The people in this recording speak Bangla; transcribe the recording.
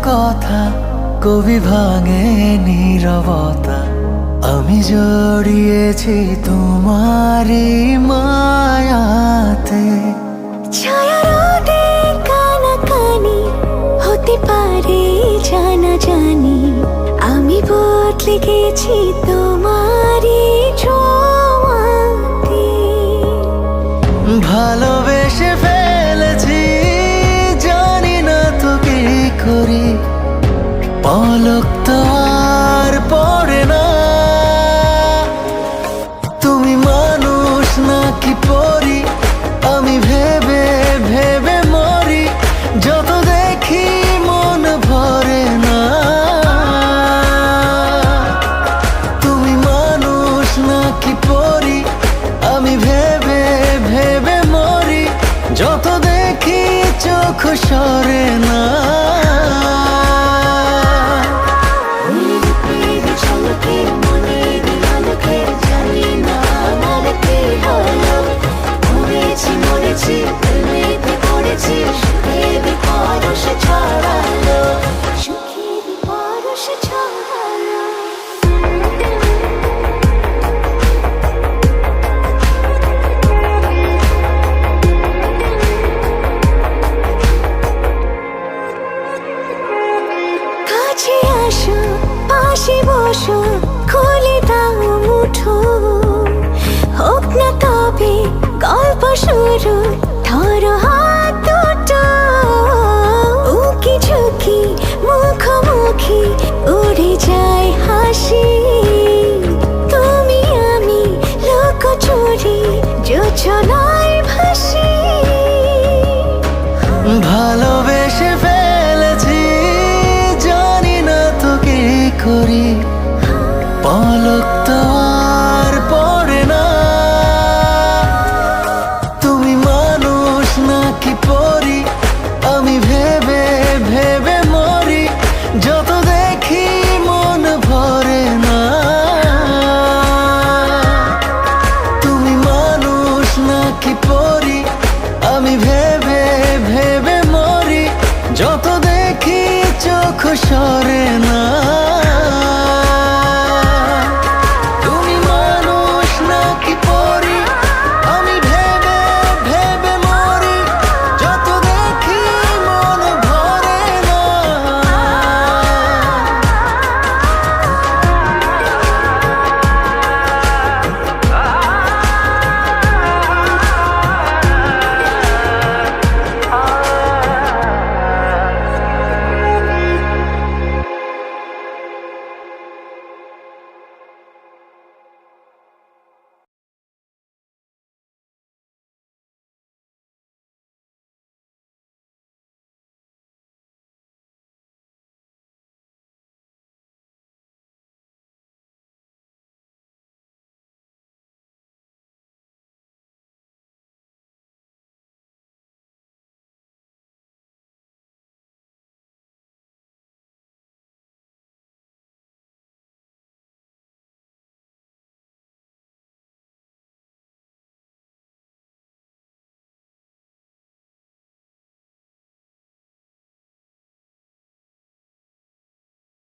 কথা কবি ভাঙে নীরবতা। আমি জড়িয়েছি তোমারই মায়াতে। ছায়া রোদে কানাকানি হতে পারে জানা জানি, আমি বদলে গেছি তোমারই ছোঁয়াতে। ভালোবেসে ফেলেছি, জানি না তো কি করি, পলক তো আর পড়ে না। তুমি মানুষ নাকি পরি, আমি ভেবে ভেবে মরি, যত দেখি মন ভরে না। তুমি মানুষ নাকি পরি, আমি ভেবে ভেবে মরি, যত দেখি চোখ সরে না। কাছে আসো, পাশে বসো, খুলে দাও মুঠো, হোক না তবে গল্প শুরু, ধরো হাত দুটো। উকি ঝুঁকি মুখোমুখি উড়ে যায় হাসি, তুমি আমি লুকোচুরি যোছনায় ভাসি। ভালোবেসে ফেলেছি, জানি না তো কি করি, পলক তো আর পড়ে না। তুমি মানুষ নাকি পরি, আমি ভেবে ভেবে মরি, যত দেখি মন ভরে না। তুমি মানুষ নাকি পরি, আমি ভেবে ভেবে মরি, যত দেখি চোখ সরে না।